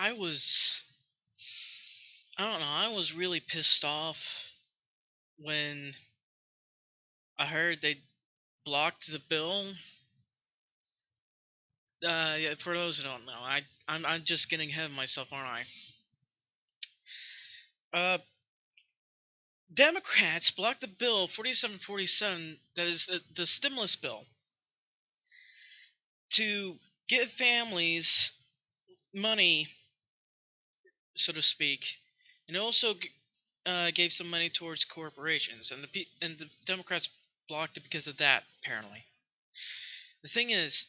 I was I don't know, I was really pissed off when I heard they blocked the bill. Yeah, for those who don't know, I'm just getting ahead of myself, aren't I? Democrats blocked the bill 4747, that is the stimulus bill, to give families money, so to speak, and also gave some money towards corporations, and the Democrats blocked it because of that. Apparently, the thing is,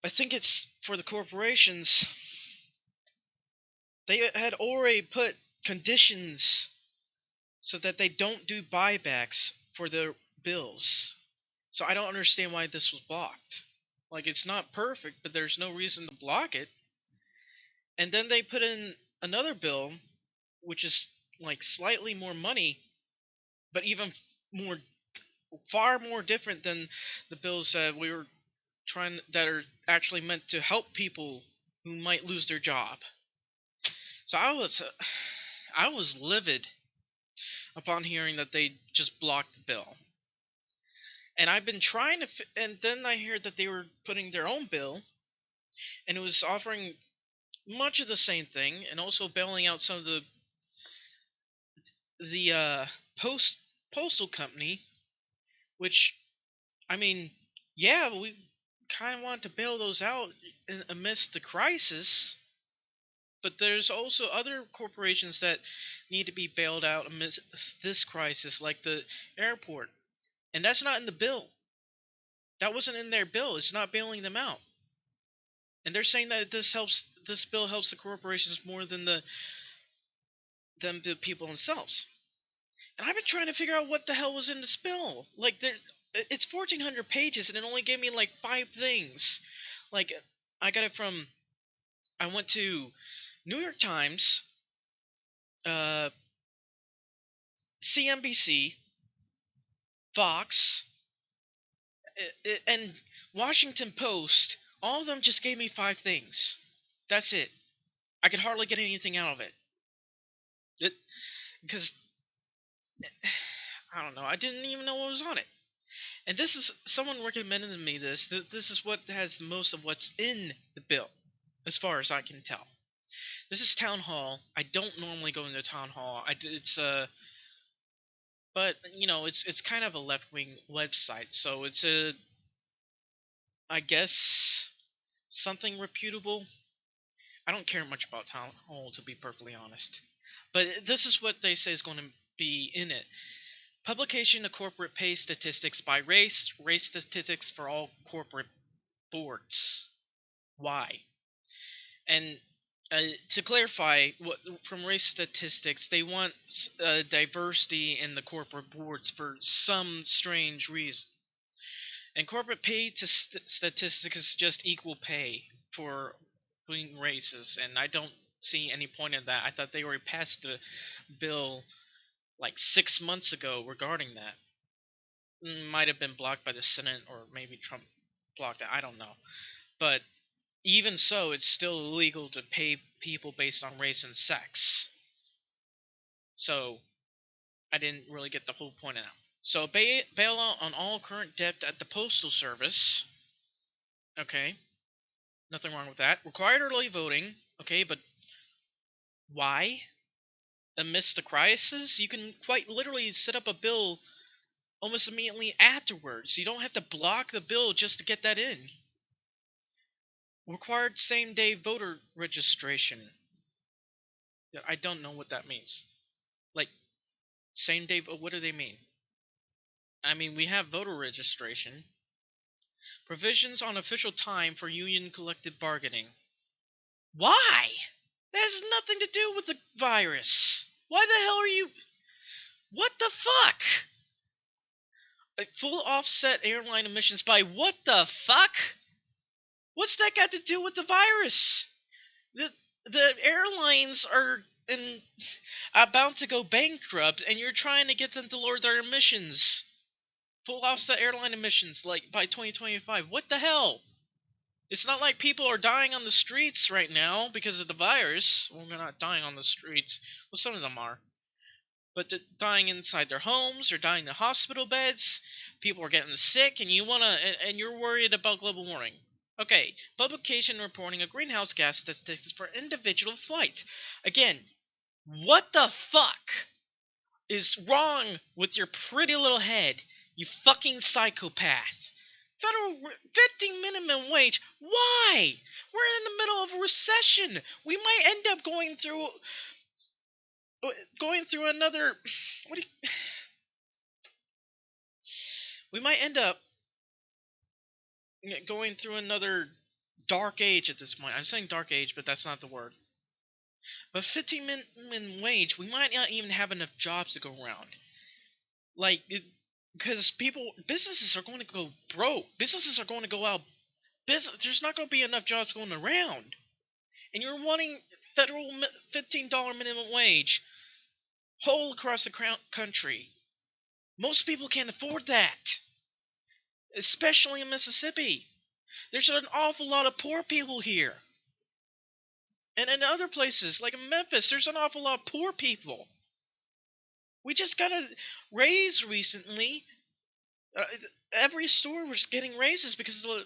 I think it's for the corporations. They had already put conditions so that they don't do buybacks for their bills. So I don't understand why this was blocked. Like, it's not perfect, but there's no reason to block it. And then they put in another bill, which is like slightly more money, but even more, far more different than the bills that we were that are actually meant to help people who might lose their job. So I was livid upon hearing that they just blocked the bill. And I've been trying to, and then I heard that they were putting their own bill, and it was offering much of the same thing, and also bailing out some of the postal company, which, I mean, yeah, we kind of want to bail those out amidst the crisis, but there's also other corporations that need to be bailed out amidst this crisis, like the airport, and that's not in the bill. That wasn't in their bill. It's not bailing them out. And they're saying that this bill helps the corporations more than the people themselves. And I've been trying to figure out what the hell was in this bill. Like, it's 1,400 pages, and it only gave me like 5 things. Like, I got it from, I went to New York Times, CNBC, Fox, and Washington Post. All of them just gave me 5 things. That's it. I could hardly get anything out of it. Because I don't know. I didn't even know what was on it. And this is someone recommended to me this. This is what has the most of what's in the bill, as far as I can tell. This is Town Hall. I don't normally go into Town Hall. But it's kind of a left-wing website, so it's I guess, something reputable. I don't care much about Town Hall, to be perfectly honest. But this is what they say is going to be in it. Publication of corporate pay statistics by race statistics for all corporate boards. Why? And to clarify, from race statistics, they want diversity in the corporate boards for some strange reason. And corporate pay statistics is just equal pay for between races, and I don't see any point in that. I thought they already passed the bill like 6 months ago regarding that. Might have been blocked by the Senate, or maybe Trump blocked it. I don't know. But even so, it's still illegal to pay people based on race and sex. So I didn't really get the whole point of that. So bail out on all current debt at the Postal Service. Okay. Nothing wrong with that. Required early voting. Okay, but why? Amidst the crisis? You can quite literally set up a bill almost immediately afterwards. You don't have to block the bill just to get that in. Required same-day voter registration. I don't know what that means. Like, same-day, what do they mean? I mean, we have voter registration. Provisions on official time for union collective bargaining. Why? That has nothing to do with the virus. Why the hell are you... What the fuck? Full offset airline emissions by what the fuck? What's that got to do with the virus? The airlines are about to go bankrupt, and you're trying to get them to lower their emissions. Full offset airline emissions, like, by 2025. What the hell? It's not like people are dying on the streets right now because of the virus. Well, they're not dying on the streets. Well, some of them are. But they're dying inside their homes, they're dying in hospital beds, people are getting sick, and and you're worried about global warming. Okay, publication reporting a greenhouse gas statistics for individual flights. Again, what the fuck is wrong with your pretty little head, you fucking psychopath? Federal 15 minimum wage? Why? We're in the middle of a recession. We might end up going through another. What do you, we might end up going through another dark age at this point. I'm saying dark age, but that's not the word. But 15 minimum wage, we might not even have enough jobs to go around. Like, because businesses are going to go broke. Businesses are going to go out. There's not going to be enough jobs going around. And you're wanting federal $15 minimum wage whole across the country. Most people can't afford that. Especially in Mississippi. There's an awful lot of poor people here. And in other places, like in Memphis, there's an awful lot of poor people. We just got a raise recently. Every store was getting raises because of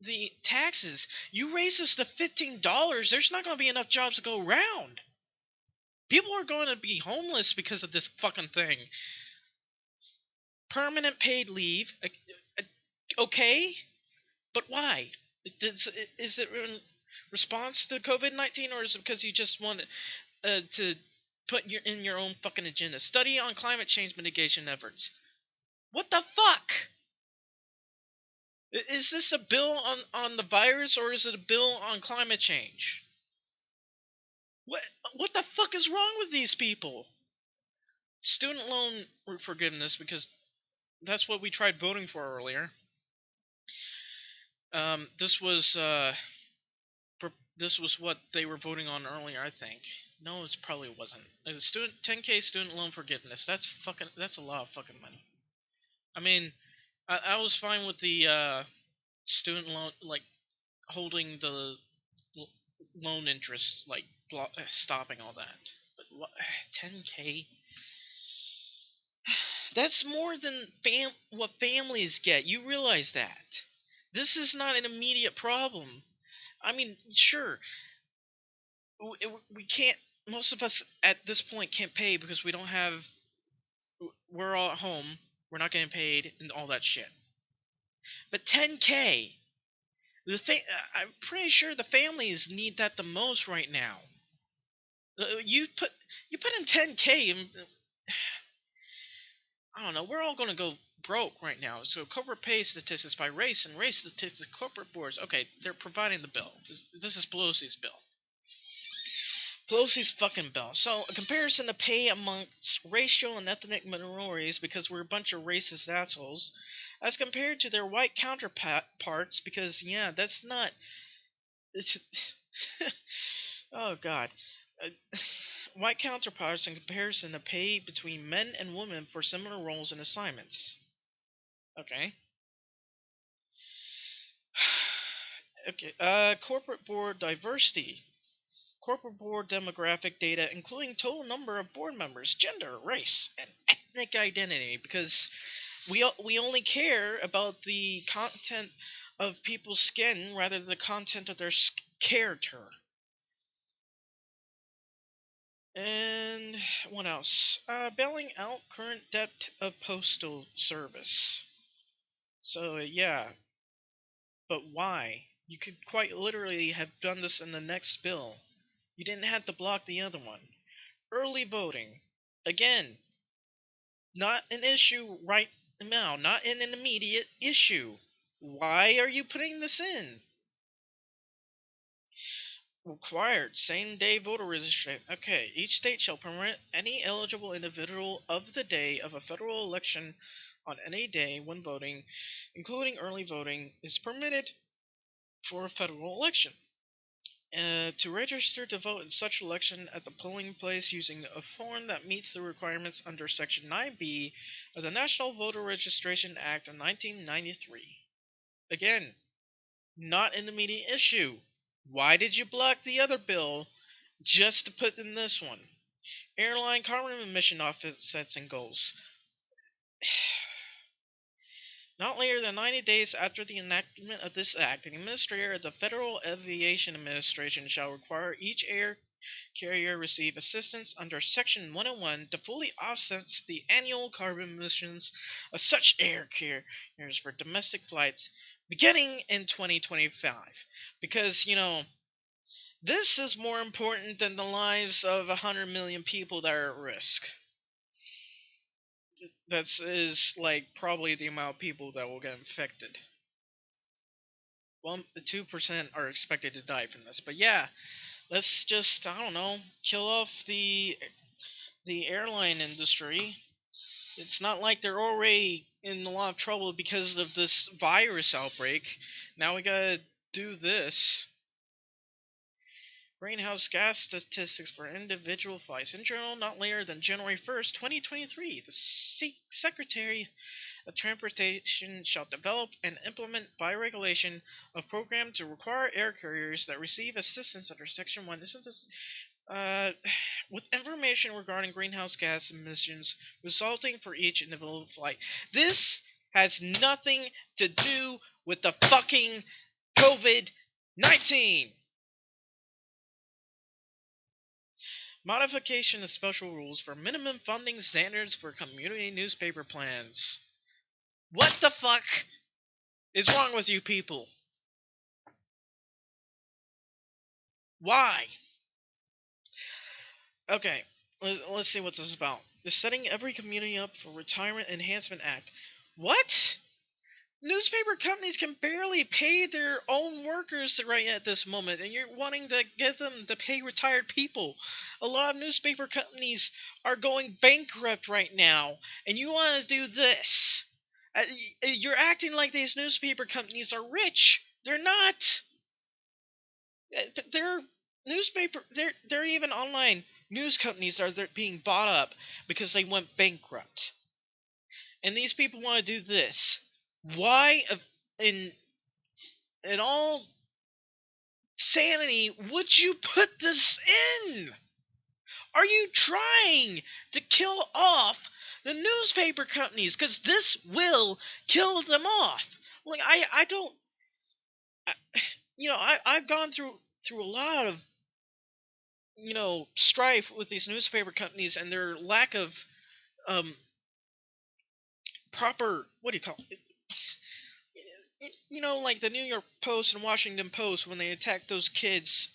the taxes. You raise us to $15, there's not going to be enough jobs to go around. People are going to be homeless because of this fucking thing. Permanent paid leave. Okay? But why? Is it in response to COVID-19, or is it because you just want to put in your own fucking agenda? Study on climate change mitigation efforts. What the fuck? Is this a bill on the virus, or is it a bill on climate change? What the fuck is wrong with these people? Student loan forgiveness, because that's what we tried voting for earlier. This was what they were voting on earlier, I think. No, it probably wasn't. 10K student loan forgiveness. That's a lot of fucking money. I mean, I was fine with the student loan, like holding the loan interest, like stopping all that. But 10K? That's more than what families get. You realize that. This is not an immediate problem. I mean, sure, we can't. Most of us at this point can't pay because we don't have. We're all at home. We're not getting paid and all that shit. But 10K, I'm pretty sure the families need that the most right now. You put in 10K, and I don't know. We're all going to go broke right now. So corporate pay statistics by race and race statistics corporate boards. Okay, they're providing the bill. This is Pelosi's bill. Pelosi's fucking bill. So a comparison of pay amongst racial and ethnic minorities, because we're a bunch of racist assholes, as compared to their white counterparts, because yeah, that's not. Oh god. White counterparts in comparison to pay between men and women for similar roles and assignments. Okay. Okay. Corporate board diversity. Corporate board demographic data, including total number of board members, gender, race, and ethnic identity, because we only care about the content of people's skin rather than the content of their character. And what else? Bailing out current debt of postal service. So yeah, but why? You could quite literally have done this in the next bill. You didn't have to block the other one. Early voting. Again, not an issue right now, not an immediate issue. Why are you putting this in? Required same-day voter registration. Okay, each state shall permit any eligible individual of the day of a federal election on any day when voting, including early voting, is permitted for a federal election. To register to vote in such election at the polling place using a form that meets the requirements under Section 9B of the National Voter Registration Act of 1993. Again, not an immediate issue. Why did you block the other bill just to put in this one? Airline carbon emission offsets and goals. Not later than 90 days after the enactment of this act, the administrator of the Federal Aviation Administration shall require each air carrier receive assistance under Section 101 to fully offset the annual carbon emissions of such air carriers for domestic flights beginning in 2025. Because, this is more important than the lives of 100 million people that are at risk. That is like probably the amount of people that will get infected. 2% are expected to die from this. But yeah, let's just, I don't know, kill off the airline industry. It's not like they're already in a lot of trouble because of this virus outbreak. Now we gotta do this. Greenhouse gas statistics for individual flights in general not later than January 1st, 2023. The Secretary of Transportation shall develop and implement by regulation a program to require air carriers that receive assistance under Section 1. Isn't this with information regarding greenhouse gas emissions resulting for each individual flight. This has nothing to do with the fucking COVID-19. Modification of special rules for minimum funding standards for community newspaper plans. What the fuck is wrong with you people? Why? Okay, let's see what this is about. They're setting every community up for Retirement Enhancement Act. What? Newspaper companies can barely pay their own workers right at this moment, and you're wanting to get them to pay retired people. A lot of newspaper companies are going bankrupt right now, and you want to do this. You're acting like these newspaper companies are rich. They're not. They're they're even online news companies are being bought up because they went bankrupt. And these people want to do this. Why in all sanity would you put this in? Are you trying to kill off the newspaper companies? Because this will kill them off. Like I don't, I've gone through a lot of strife with these newspaper companies and their lack of proper, what do you call it? Like the New York Post and Washington Post when they attacked those kids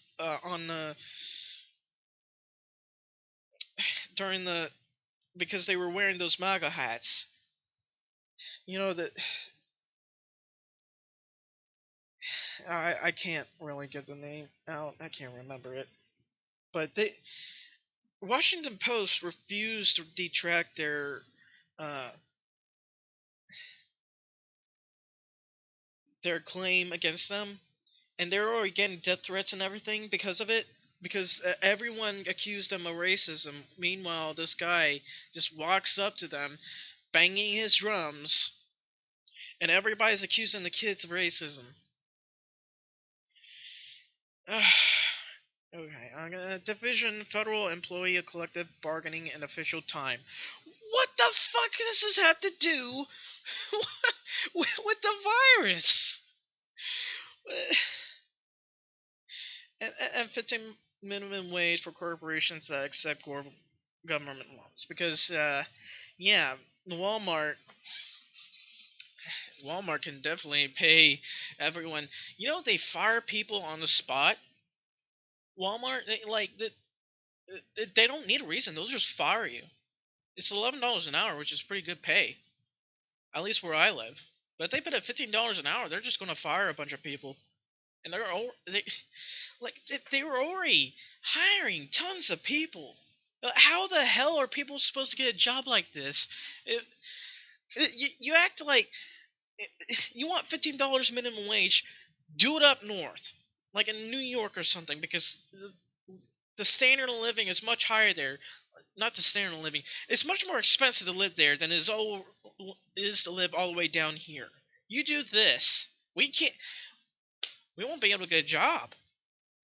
because they were wearing those MAGA hats. That I can't really get the name out. I can't remember it. But Washington Post refused to detract their claim against them, and they're already getting death threats and everything because of it. Because everyone accused them of racism. Meanwhile, this guy just walks up to them, banging his drums, and everybody's accusing the kids of racism. Okay, Division Federal Employee Collective Bargaining and Official Time. What the fuck does this have to do with the virus? And 15 minimum wage for corporations that accept government loans. Because, Walmart can definitely pay everyone. They fire people on the spot. Walmart, they don't need a reason. They'll just fire you. It's $11 an hour, which is pretty good pay. At least where I live. But if they put at $15 an hour, they're just going to fire a bunch of people. And they were already hiring tons of people. How the hell are people supposed to get a job like this? You act like you want $15 minimum wage. Do it up north, like in New York or something, because the standard of living is much higher there. Not the standard of living. It's much more expensive to live there than it is to live all the way down here. You do this. We can't. We won't be able to get a job.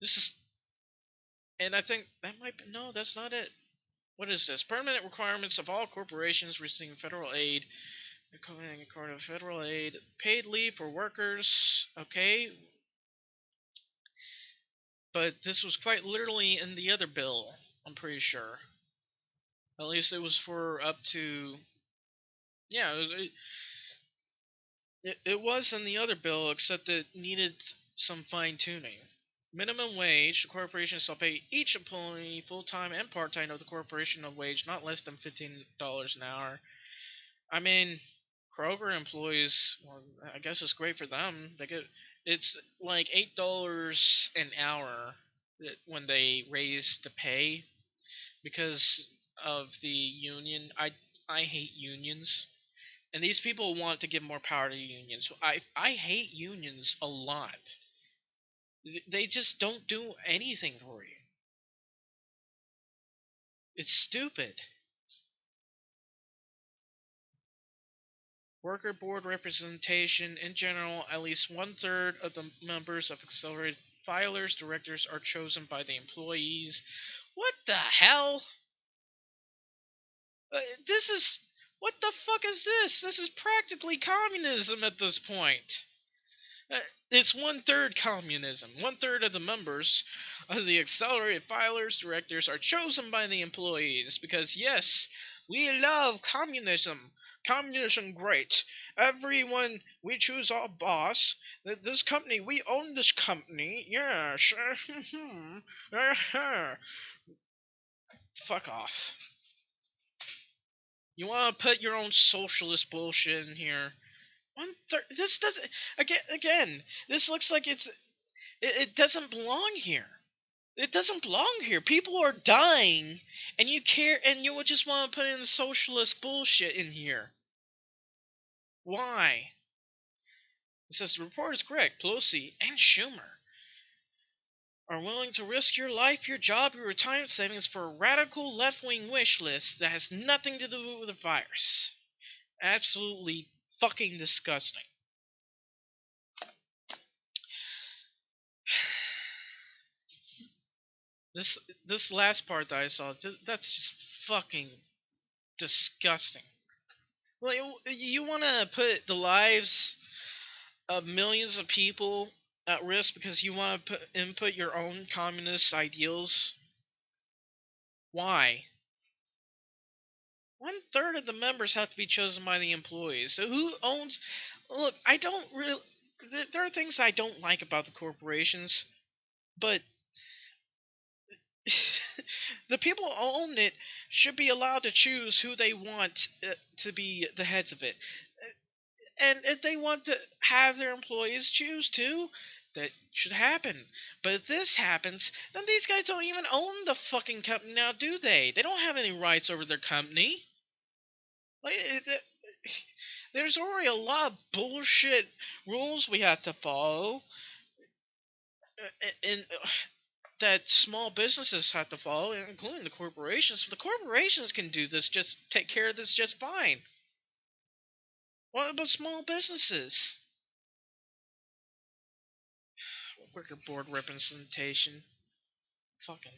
This is, and I think that might be, no, that's not it. What is this? Permanent requirements of all corporations receiving federal aid. According to federal aid, paid leave for workers. Okay, but this was quite literally in the other bill. I'm pretty sure. At least it was for up to, yeah. It was in the other bill, except it needed some fine tuning. Minimum wage: the corporation shall pay each employee, full-time and part-time, of the corporation a wage not less than $15 an hour. I mean, Kroger employees, well, I guess it's great for them. They get, it's like $8 an hour when they raise the pay because of the union. I hate unions. And these people want to give more power to unions. I hate unions a lot. They just don't do anything for you. It's stupid. Worker board representation: in general, at least 1/3 of the members of accelerated filers directors are chosen by the employees. What the hell? This is, what the fuck is this? This is practically communism at this point. It's 1/3 communism. 1/3 of the members of the accelerated filers directors are chosen by the employees because, yes, we love communism. Communism, great. Everyone, we choose our boss. This company, we own this company. Yes. Fuck off. You want to put your own socialist bullshit in here? 1/3. This doesn't. Again. This looks like it doesn't belong here. It doesn't belong here. People are dying, and you care, and you would just want to put in socialist bullshit in here. Why? It says the report is correct. Pelosi and Schumer are willing to risk your life, your job, your retirement savings for a radical left-wing wish list that has nothing to do with the virus. Absolutely fucking disgusting. This last part that I saw, that's just fucking disgusting. Like, you want to put the lives of millions of people at risk because you want to input your own communist ideals? Why? 1/3 of the members have to be chosen by the employees. So who owns? Look, I don't really. There are things I don't like about the corporations, but the people who own it should be allowed to choose who they want to be the heads of it. And if they want to have their employees choose to, that should happen. But if this happens, then these guys don't even own the fucking company now, do they? They don't have any rights over their company. Like, there's already a lot of bullshit rules we have to follow, and that small businesses have to follow, including the corporations. The corporations can do this, just take care of this just fine. What about small businesses? Worker board representation. Fucking.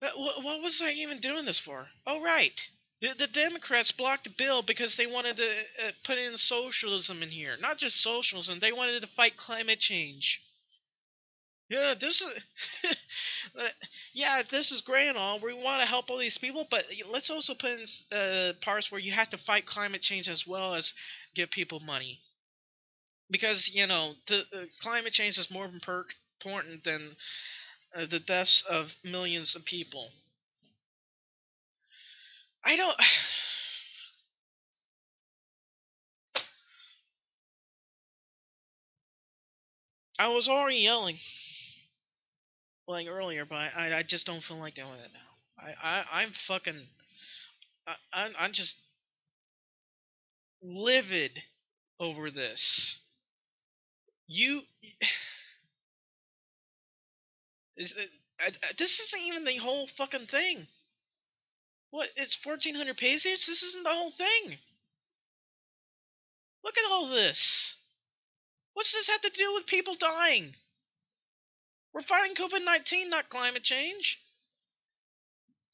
What was I even doing this for? Oh, right. The Democrats blocked the bill because they wanted to put in socialism in here. Not just socialism, they wanted to fight climate change. Yeah, this is. Yeah, this is great and all. We want to help all these people, but let's also put in parts where you have to fight climate change as well as give people money. Because, the climate change is more important than the deaths of millions of people. I don't. I was already yelling like earlier, but I just don't feel like doing it now. I'm fucking. I'm just livid over this. You. This isn't even the whole fucking thing. What? It's 1,400 pages? This isn't the whole thing. Look at all this. What's this have to do with people dying? We're fighting COVID-19, not climate change.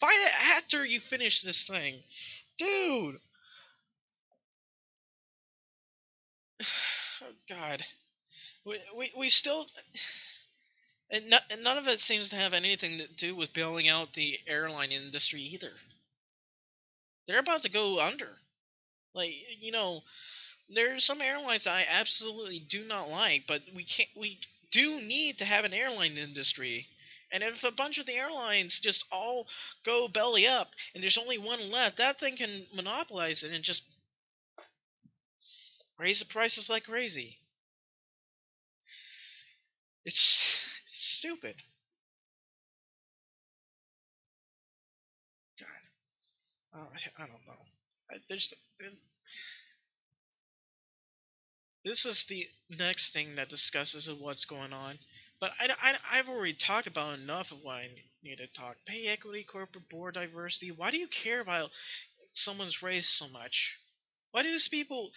Fight it after you finish this thing. Dude. Oh, God. We still... And none of it seems to have anything to do with bailing out the airline industry either. They're about to go under. Like, there are some airlines I absolutely do not like, but we do need to have an airline industry. And if a bunch of the airlines just all go belly up and there's only one left, that thing can monopolize it and just raise the prices like crazy. It's stupid. God, I don't know. This is the next thing that discusses of what's going on. But I've already talked about enough of what I need to talk. Pay equity, corporate board diversity. Why do you care about someone's race so much? Why do these people,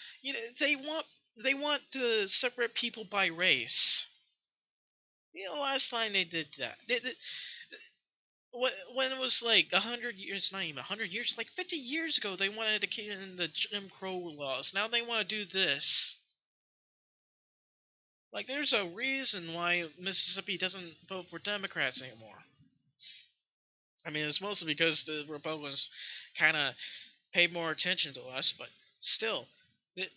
they want to separate people by race. Last time they did that, when it was like 100 years, not even 100 years, like 50 years ago, they wanted to keep in the Jim Crow laws. Now they want to do this. Like, there's a reason why Mississippi doesn't vote for Democrats anymore. I mean, it's mostly because the Republicans kind of paid more attention to us, but still. The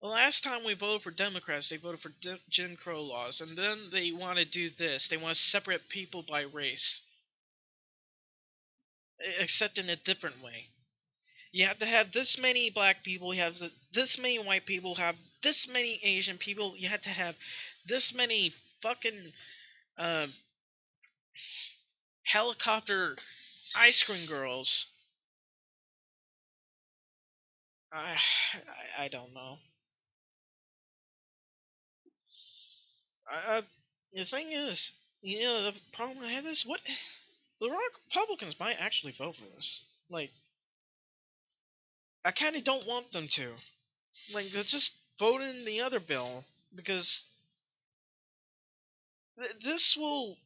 last time we voted for Democrats, they voted for Jim Crow laws, and then they want to do this. They want to separate people by race, except in a different way. You have to have this many black people, you have this many white people, have this many Asian people, you have to have this many fucking helicopter ice cream girls. I don't know. The thing is, the problem I have is the Republicans might actually vote for this. Like, I kind of don't want them to. Like, they'll just vote in the other bill because this will.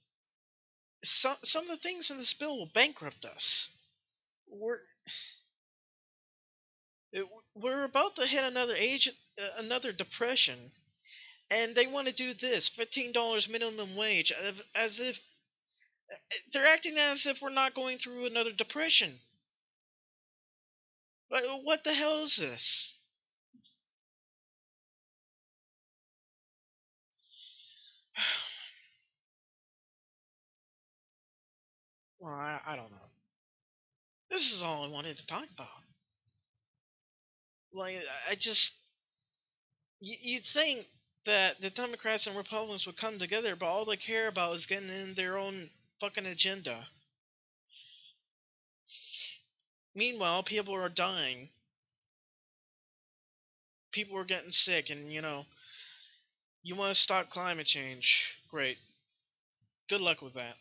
Some of the things in this bill will bankrupt us. We're about to hit another depression, and they want to do this $15 minimum wage, as if they're acting as if we're not going through another depression. What the hell is this? Well, I don't know. This is all I wanted to talk about. Like, I just... You'd think that the Democrats and Republicans would come together, but all they care about is getting in their own fucking agenda. Meanwhile, people are dying. People are getting sick, and you want to stop climate change. Great. Good luck with that.